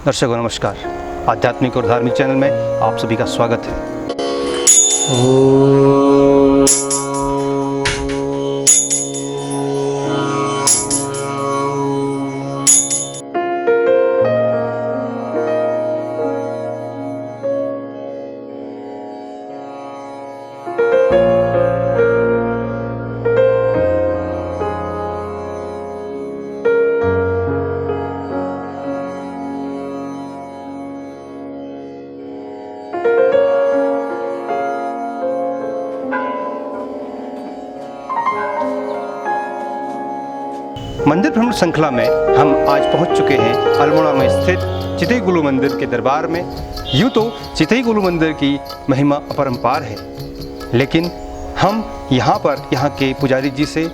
दर्शकों नमस्कार। आध्यात्मिक और धार्मिक चैनल में आप सभी का स्वागत है। मंदिर भ्रमण श्रृंखला में हम आज पहुंच चुके हैं अल्मोड़ा में स्थित चितई गुलु मंदिर के दरबार में। यूँ तो चितई गुलु मंदिर की महिमा अपरंपार है, लेकिन हम यहाँ के पुजारी जी से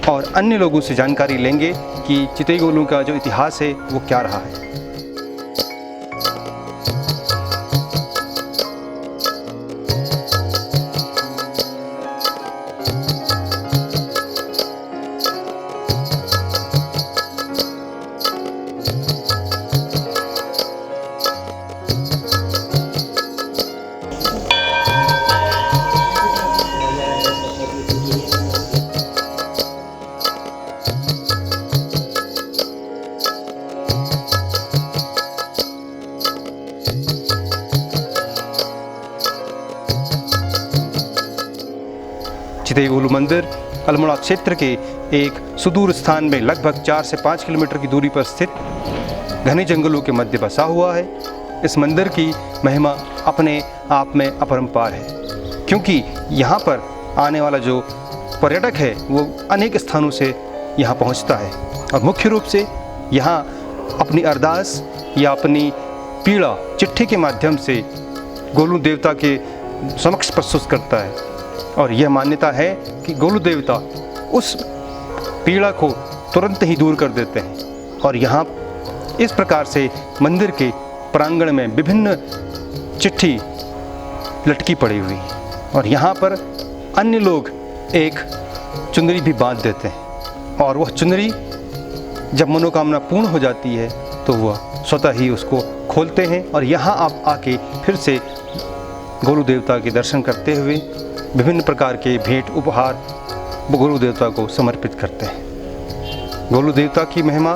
और अन्य लोगों से जानकारी लेंगे कि चितई गुलु का जो इतिहास है वो क्या रहा है। चितई गुलु मंदिर अल्मोड़ा क्षेत्र के एक सुदूर स्थान में लगभग 4 से 5 किलोमीटर की दूरी पर स्थित घने जंगलों के मध्य बसा हुआ है। इस मंदिर की महिमा अपने आप में अपरंपार है, क्योंकि यहाँ पर आने वाला जो पर्यटक है वो अनेक स्थानों से यहाँ पहुँचता है और मुख्य रूप से यहाँ अपनी अरदास या अपनी पीड़ा चिट्ठी के माध्यम से गोलू देवता के समक्ष प्रस्तुत करता है। और यह मान्यता है कि गोलू देवता उस पीड़ा को तुरंत ही दूर कर देते हैं। और यहाँ इस प्रकार से मंदिर के प्रांगण में विभिन्न चिट्ठी लटकी पड़ी हुई और यहाँ पर अन्य लोग एक चुनरी भी बांध देते हैं और वह चुनरी जब मनोकामना पूर्ण हो जाती है तो वह स्वतः ही उसको खोलते हैं और यहाँ आप आके फिर से गोलू देवता के दर्शन करते हुए विभिन्न प्रकार के भेंट उपहार गोलू देवता को समर्पित करते हैं। गोलू देवता की महिमा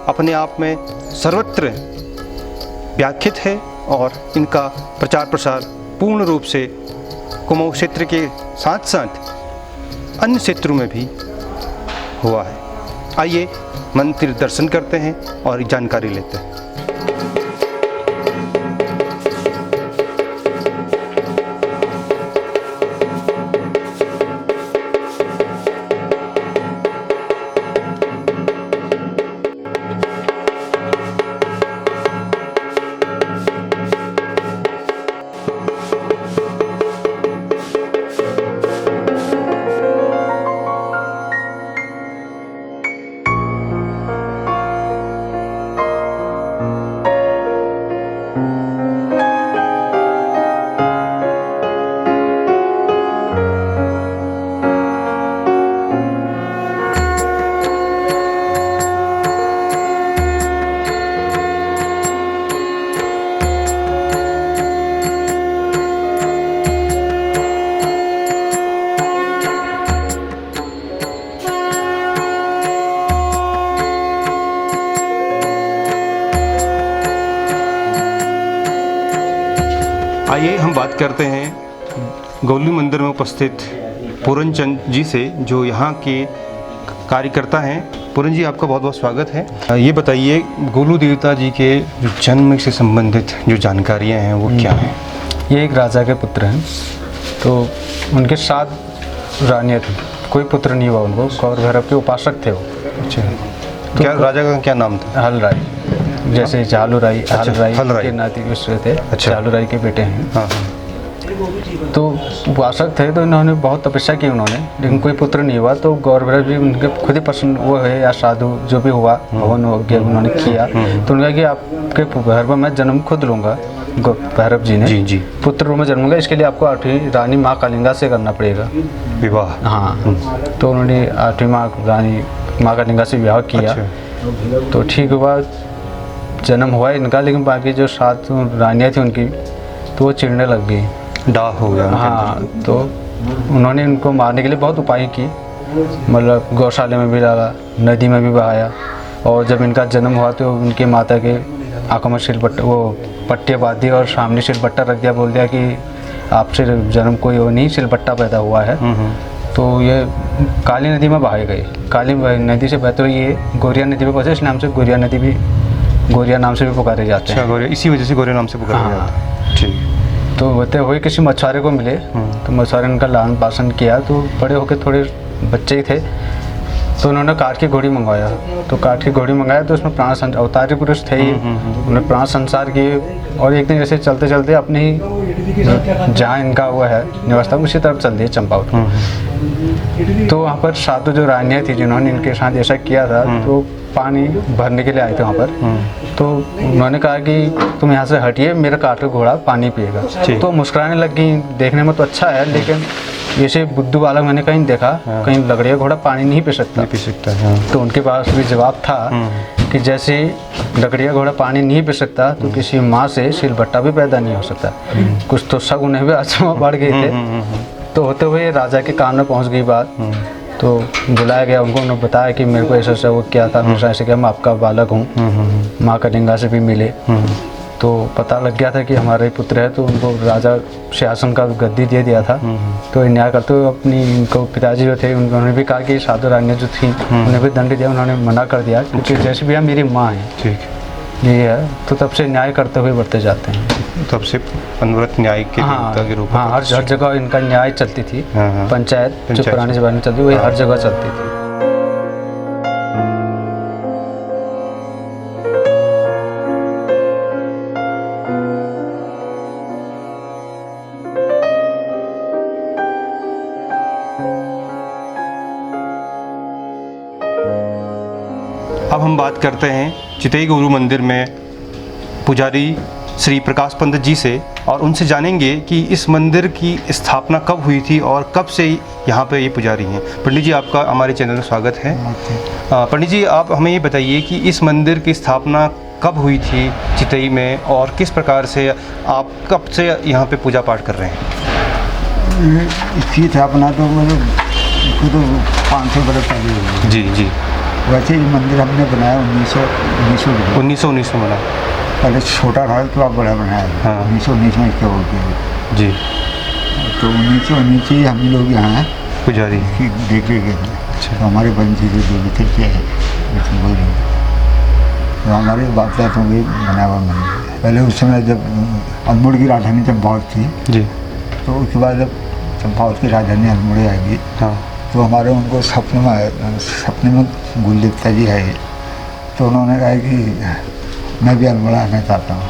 अपने आप में सर्वत्र व्याख्यात है और इनका प्रचार प्रसार पूर्ण रूप से कुमाऊं क्षेत्र के साथ साथ अन्य क्षेत्रों में भी हुआ है। आइए मंदिर दर्शन करते हैं और जानकारी लेते हैं। आइए हम बात करते हैं गोलू मंदिर में उपस्थित पूरन चंद जी से, जो यहाँ के कार्यकर्ता हैं। पूरन जी, आपका बहुत बहुत स्वागत है। ये बताइए, गोलू देवता जी के जो जन्म से संबंधित जो जानकारियाँ हैं वो क्या हैं? ये एक राजा के पुत्र हैं, तो उनके 7 रानियाँ थी, कोई पुत्र नहीं हुआ उनको। गौर भैरव के उपासक थे वो। अच्छा, तो क्या राजा का क्या नाम था? हलराई, जैसे झालूराई, हलराई के नाती थे। अच्छा, झालूराई के बेटे हैं। हाँ। तो उपासक थे, तो इन्होंने बहुत तपस्या की उन्होंने, लेकिन कोई पुत्र नहीं हुआ। तो गौर भैरव भी उनके खुद ही पसंद वो है या साधु जो भी हुआ हवन उन्होंने किया। तो उन्होंने कहा कि आपके भैरव में जन्म खुद लूँगा। भैरव जी ने जी पुत्र रूप में जन्म, इसके लिए आपको 8वीं रानी माँ कालिंगा से करना पड़ेगा विवाह। हाँ, तो उन्होंने 8वीं रानी माँ कालिंगा से विवाह किया। तो ठीक हुआ, जन्म हुआ इनका, लेकिन बाकी जो 7 रानियाँ थी उनकी तो वो चिढ़ने लग गई, दाह हो गया उनके हाँ। अंदर। तो उन्होंने इनको मारने के लिए बहुत उपाय की, मतलब गौशाले में भी डाला, नदी में भी बहाया, और जब इनका जन्म हुआ तो उनकी माता के आंखों में सिलबट्टा, वो पट्टियाँ बांध दी और सामने सिलबट्टा रख दिया, बोल दिया कि आपसे जन्म कोई वो नहीं, सिलबट्टा पैदा हुआ है। तो ये काली नदी में बहाए गए। काली नदी से बहते हुए ये गोरिया नदी में पहुँचे, इस नाम से गोरिया नदी भी, गोरिया नाम से भी पुकारे जाते हैं। अच्छा, गोरिया, इसी वजह से गोरिया नाम से पुकारा जाता है। ठीक। तो होते हुए किसी मछुआरे को मिले, तो मछुआरे ने उनका लालन पालन किया, तो बड़े होकर थोड़े बच्चे ही थे, तो उन्होंने काठ की घोड़ी मंगवाया। तो काठ की घोड़ी मंगाया तो उसमें प्राण अवतारी पुरुष थे ही, उन्होंने प्राण संसार किए, और एक दिन ऐसे चलते चलते अपने ही जहाँ इनका हुआ है निवास था उसी तरफ चल दिए, चंपावत। तो वहाँ पर 7 जो रानियाँ थी जिन्होंने इनके साथ ऐसा किया था, तो पानी भरने के लिए आए थे वहाँ पर। तो उन्होंने कहा कि तुम यहाँ से हटिए, मेरा काठ का घोड़ा पानी पिएगा। तो मुस्कुराने लग गई, देखने में तो अच्छा है, लेकिन ऐसे बुद्धू बालक मैंने कहीं देखा, कहीं लकड़िया घोड़ा पानी नहीं पी सकता। तो उनके पास भी जवाब था कि जैसे लकड़िया घोड़ा पानी नहीं पी सकता, तो किसी माँ से सिलबट्टा भी पैदा नहीं हो सकता। कुछ तो शगुन भी आसमां बढ़ गए थे। तो होते हुए राजा के कान में पहुंच गई बात, तो बुलाया गया उनको, उन्होंने बताया कि मेरे को ऐसा ऐसा वो क्या था, मेरे ऐसे क्या, मैं आपका बालक हूँ, माँ कलिंगा से भी मिले। तो पता लग गया था कि हमारा ही पुत्र है, तो उनको राजा सिंहासन का गद्दी दे दिया था। तो न्याय करते हुए अपनी इनको पिताजी जो थे उन्होंने भी कहा कि 7 रानियाँ जो थी उन्हें भी दंड दिया, उन्होंने मना कर दिया क्योंकि जैसे भी मेरी माँ है। ठीक, ये है। तो तब से न्याय करते हुए बढ़ते जाते हैं, तब से अनवरत न्याय के देवता के रूप में। हाँ, हर जगह इनका न्याय चलती थी। पंचायत जो पुराने जमाने में चलती, वही हर जगह चलती थी। अब हम बात करते हैं चितई गुरु मंदिर में पुजारी श्री प्रकाश पंडित जी से, और उनसे जानेंगे कि इस मंदिर की स्थापना कब हुई थी और कब से यहाँ पे ये पुजारी हैं। पंडित जी, आपका हमारे चैनल में स्वागत है। पंडित जी, आप हमें ये बताइए कि इस मंदिर की स्थापना कब हुई थी चितई में, और किस प्रकार से आप कब से यहाँ पे पूजा पाठ कर रहे हैं? इसकी स्थापना तो मतलब तो 500 बरस पहले हुई। जी जी। वैसे ये मंदिर हमने बनाया 1919 में बना। पहले छोटा था तो अब बड़ा बनाया। हाँ। 1919 में इसका हो गया जी। तो 1919 ही हम लोग यहाँ पुजारी देख ले गए थे। अच्छा। तो हमारे बंसी जो भी थे क्या है तो हमारे बाप दादों के बना हुआ मंदिर। पहले उस समय जब अल्मोड़ की राजधानी चंपावत थी जी, तो उसके बाद जब चंपावत की राजधानी अल्मोड़ आएगी, हाँ, तो हमारे उनको सपने में गुल देवता जी आए, तो उन्होंने कहा कि मैं भी अल्मोड़ा आना चाहता हूँ,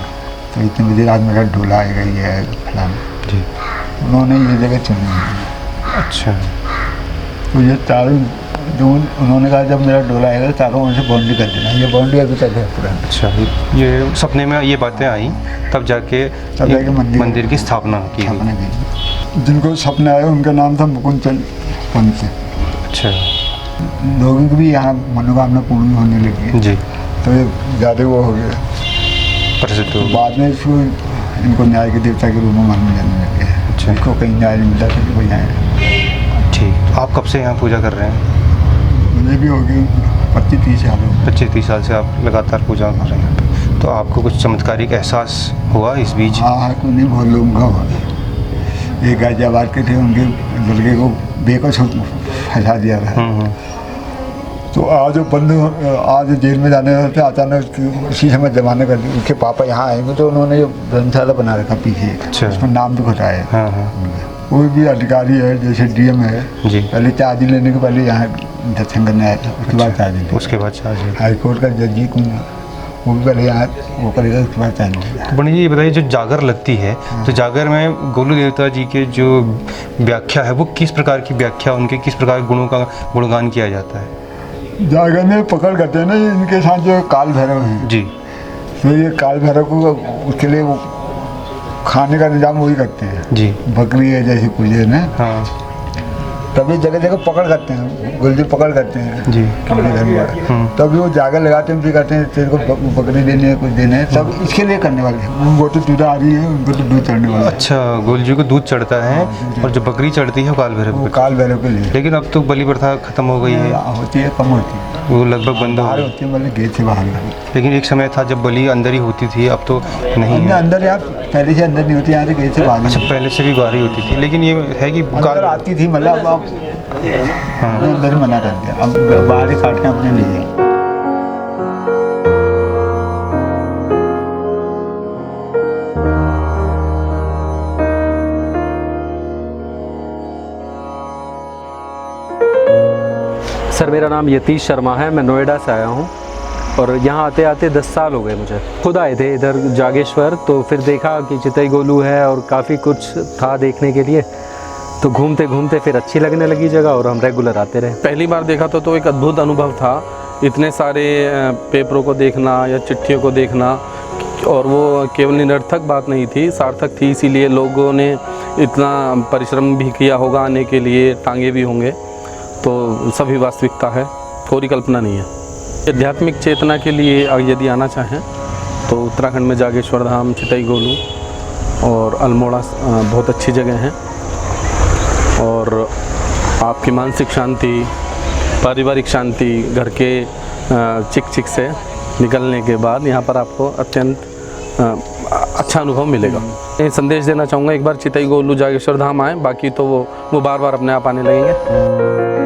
तो इतने बजे रात मेरा डोला आएगा, ये है फलाना जी। उन्होंने ये जगह चुनी। अच्छा। तो ये चारों जो उन्होंने कहा जब मेरा डोला आएगा चारों ओर से बाउंड्री कर देना, ये बाउंड्री अभी तक है पूरा। अच्छा, ये सपने में ये बातें आई तब जाके मंदिर की स्थापना की। जिनको सपने आए उनका नाम था मुकुंद चंद पंत। अच्छा। लोगों की भी यहाँ मनोकामना पूर्ण होने लगी जी, तो ये ज़्यादा वो हो गया प्रसिद्ध। तो बाद में इसको इनको न्याय के देवता के रूप में मानने जाने लगे। अच्छा। इनको कहीं न्याय नहीं मिलता था कि कोई आए। ठीक। आप कब से यहाँ पूजा कर रहे हैं? मुझे भी हो गई 25-30 साल हो गए। 25-30 साल से आप लगातार पूजा कर रहे हैं। तो आपको कुछ चमत्कारिक एहसास हुआ इस बीच? हाँ, तो नहीं बहुत लोगों का हुआ। एक गाजियाबाद के थे, उनके लड़के को बेकस फंसा दिया था, तो आज जेल में जाने थे, अचानक उसी समय जमाने कर दी। उसके पापा यहाँ आएंगे तो उन्होंने धर्मशाला बना रखा पीछे। अच्छा। उसमें नाम भी घटाया। हाँ हाँ। वो भी अधिकारी है, जैसे डीएम है जी। पहले चार्ज लेने के पहले यहाँ दर्शन करने आया था, उसके बाद चार्ज लिया। उसके बाद चार्ज हाईकोर्ट का जज जी को वो भी पहले यहाँ वो करेगा, उसके बाद चार्ज लिया। तो पंडित जी ये बताइए, जो जागर लगती है, तो जागर में गोलू देवता जी के जो व्याख्या है वो किस प्रकार की व्याख्या, उनके किस प्रकार गुणों का गुणगान किया जाता है? जागर में पकड़ करते हैं ना, इनके साथ जो काल भैरव है जी, तो ये काल भैरव को उसके लिए वो खाने का इंतजाम वही करते हैं जी। बकरी है जैसे कुछ है ना, हाँ, तभी जगह जगह पकड़ करते हैं, गुलजी पकड़ करते हैं जी। अपने घर में। तभी वो जाकर लगाते हैं, भी कहते हैं तेरे को बकरी देनी है, कुछ देना है, सब इसके लिए करने वाले हैं। वो तो दूध आ रही है, उनको तो दूध चढ़ने वाला है। अच्छा, गोलजी को दूध चढ़ता है और जो बकरी चढ़ती है वो काल भैरव वो को। काल भैरव के लिए लेकिन अब तो बलि प्रथा खत्म हो गई है, होती है, कम होती है, वो लगभग बंद हो बाहर गई। होती है, मतलब गेट से बाहर। लेकिन एक समय था जब बलि अंदर ही होती थी, अब तो नहीं हमने है। अंदर यार पहले से अंदर नहीं होती, यहाँ से गेट से बाहर। अच्छा, पहले से भी बाहरी होती थी, लेकिन ये है कि अंदर आती थी, मतलब अब अंदर ही मना कर दिया, अब बाहर ही काट के अपने लिए। सर मेरा नाम यतीश शर्मा है, मैं नोएडा से आया हूँ और यहाँ आते आते 10 साल हो गए मुझे। खुद आए थे इधर जागेश्वर, तो फिर देखा कि चितई गोलू है और काफ़ी कुछ था देखने के लिए, तो घूमते घूमते फिर अच्छी लगने लगी जगह और हम रेगुलर आते रहे। पहली बार देखा तो एक अद्भुत अनुभव था, इतने सारे पेपरों को देखना या चिट्ठियों को देखना, और वो केवल निरर्थक बात नहीं थी, सार्थक थी। इसीलिए लोगों ने इतना परिश्रम भी किया होगा आने के लिए, टांगे भी होंगे, तो सभी वास्तविकता है, कोई कल्पना नहीं है। आध्यात्मिक चेतना के लिए यदि आना चाहें तो उत्तराखंड में जागेश्वर धाम, चितई गोलू और अल्मोड़ा बहुत अच्छी जगह हैं, और आपकी मानसिक शांति, पारिवारिक शांति, घर के चिक चिक से निकलने के बाद यहाँ पर आपको अत्यंत अच्छा अनुभव मिलेगा। ये संदेश देना चाहूँगा, एक बार चितई गोलू जागेश्वर धाम आएँ, बाकी तो वो बार बार अपने आप आने लगेंगे।